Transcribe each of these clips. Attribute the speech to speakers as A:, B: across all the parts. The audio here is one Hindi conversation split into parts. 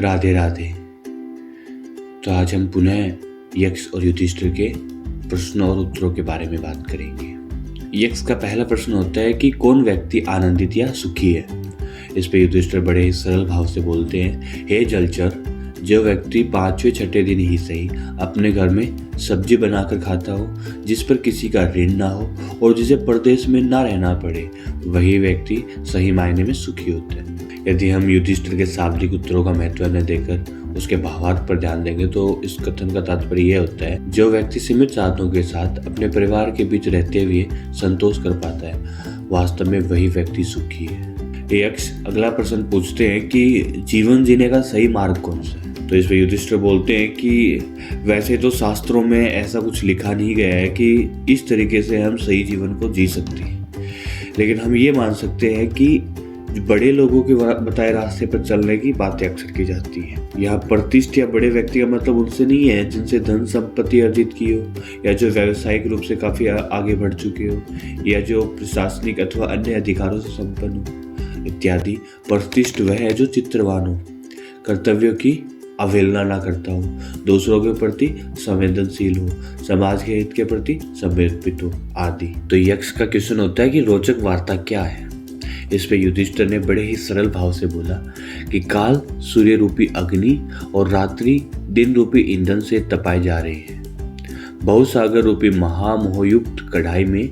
A: राधे राधे। तो आज हम पुनः यक्ष और युधिष्ठिर के प्रश्नों और उत्तरों के बारे में बात करेंगे। यक्ष का पहला प्रश्न होता है कि कौन व्यक्ति आनंदित या सुखी है। इस पे युधिष्ठिर बड़े ही सरल भाव से बोलते हैं, हे जलचर, जो व्यक्ति 5वें छठे दिन ही सही अपने घर में सब्जी बनाकर खाता हो, जिस पर किसी का ऋण ना हो और जिसे परदेश में ना रहना पड़े, वही व्यक्ति सही मायने में सुखी होता है। यदि हम युधिष्ठिर के शाब्दिक उत्तरों का महत्व न देकर उसके भावार्थ पर ध्यान देंगे तो इस कथन का तात्पर्य यह होता है, जो व्यक्ति सीमित साधनों के साथ अपने परिवार के बीच रहते हुए संतोष कर पाता है, वास्तव में वही व्यक्ति सुखी है। यक्ष अगला प्रश्न पूछते हैं कि जीवन जीने का सही मार्ग कौन सा है। तो इस पर युधिष्ठिर बोलते हैं कि वैसे तो शास्त्रों में ऐसा कुछ लिखा नहीं गया है कि इस तरीके से हम सही जीवन को जी सकते हैं, लेकिन हम ये मान सकते हैं कि बड़े लोगों के बताए रास्ते पर चलने की बातें अक्सर की जाती हैं। यहाँ प्रतिष्ठ या बड़े व्यक्ति का मतलब उनसे नहीं है जिनसे धन संपत्ति अर्जित की हो, या जो व्यावसायिक रूप से काफी आगे बढ़ चुके हो, या जो प्रशासनिक अथवा अन्य अधिकारों से संपन्न हो इत्यादि। प्रतिष्ठ वह है जो चित्रवान हो, कर्तव्यों की अवहेलना ना करता हो, दूसरों के प्रति संवेदनशील हो, समाज के हित के प्रति समर्पित हो आदि। तो यक्ष का क्वेश्चन होता है कि रोचक वार्ता क्या है। इस पे युधिष्ठिर ने बड़े ही सरल भाव से बोला कि काल सूर्य रूपी अग्नि और रात्रि दिन रूपी ईंधन से तपाए जा रहे हैं। बहुसागर रूपी महामोहयुक्त कढ़ाई में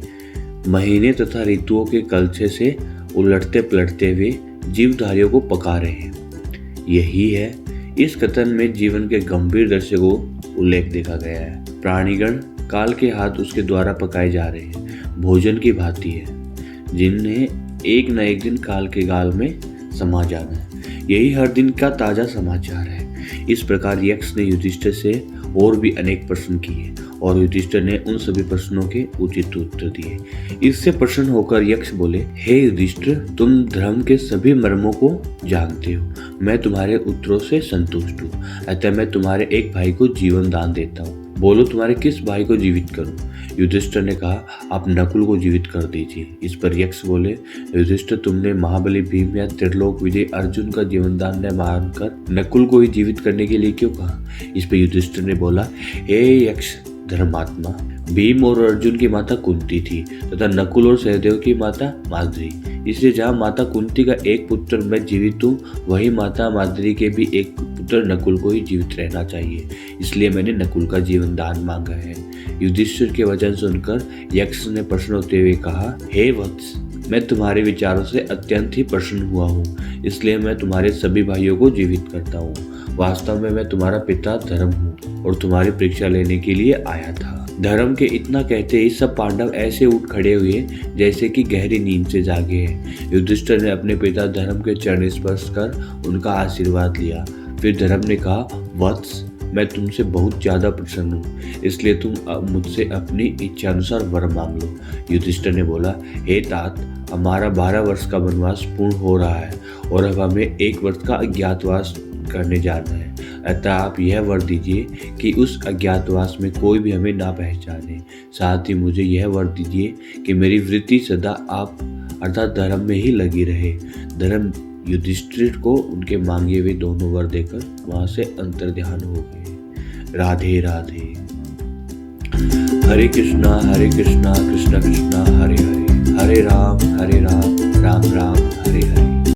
A: महीने तथा ऋतुओं के कलछे से उलटते पलटते हुए जीवधारियों को पका रहे हैं। यही है इस कथन में जीवन के गंभीर दृश्य को उल्लेख देखा गया है। प्राणीगण काल के हाथ उसके द्वारा पकाए जा रहे हैं, भोजन की भांति है, जिन्हें एक न एक दिन काल के गाल में समा जाना है। यही हर दिन का ताजा समाचार है। इस प्रकार यक्ष ने युधिष्ठिर से और भी अनेक प्रश्न किए और युधिष्ठिर ने उन सभी प्रश्नों के उचित उत्तर दिए। इससे प्रसन्न होकर यक्ष बोले, हे युधिष्ठिर, तुम धर्म के सभी मर्मों को जानते हो। मैं तुम्हारे उत्तरों से संतुष्ट हूँ, अतः मैं तुम्हारे एक भाई को जीवन दान देता हूँ। बोलो तुम्हारे किस भाई को जीवित करूं। युधिष्ठिर ने कहा, आप नकुल को जीवित कर दीजिए। इस पर यक्ष बोले, युधिष्ठिर, तुमने महाबली भीम या त्रिलोक विजय अर्जुन का जीवन दान न मानकर नकुल को ही जीवित करने के लिए क्यों कहा। इस पर युधिष्ठिर ने बोला, हे यक्ष धर्मात्मा, भीम और अर्जुन की माता कुंती थी तथा नकुल और सहदेव की माता माद्री। इसलिए जहाँ माता कुंती का एक पुत्र मैं जीवित हूँ, वही माता माद्री के भी एक पुत्र नकुल को ही जीवित रहना चाहिए। इसलिए मैंने नकुल का जीवन दान मांगा है। युधिष्ठिर के वचन सुनकर यक्ष ने प्रसन्न होते हुए कहा, हे वत्स, मैं तुम्हारे विचारों से अत्यंत ही प्रसन्न हुआ हूँ, इसलिए मैं तुम्हारे सभी भाइयों को जीवित करता हूँ। वास्तव में मैं तुम्हारा पिता धर्म हूँ और तुम्हारी परीक्षा लेने के लिए आया था। धर्म के इतना कहते ही सब पांडव ऐसे उठ खड़े हुए जैसे कि गहरी नींद से जागे हैं। युधिष्ठिर ने अपने पिता धर्म के चरण स्पर्श कर उनका आशीर्वाद लिया। फिर धर्म ने कहा, वत्स, मैं तुमसे बहुत ज्यादा प्रसन्न हूँ, इसलिए तुम मुझसे अपनी इच्छा अनुसार वर मांग लो। युधिष्ठिर ने बोला, हे तात, हमारा 12 वर्ष का वनवास पूर्ण हो रहा है और अब हमें 1 वर्ष का अज्ञातवास करने जाना है। अतः आप यह वर दीजिए कि उस अज्ञातवास में कोई भी हमें ना पहचाने। साथ ही मुझे यह वर दीजिए कि मेरी वृत्ति सदा आप अर्थात धर्म में ही लगी रहे। धर्म युधिष्ठिर को उनके मांगे हुए दोनों वर देकर वहां से अंतर्ध्यान हो गए। राधे राधे। हरे कृष्णा कृष्णा कृष्णा हरे हरे, हरे राम राम राम हरे हरे।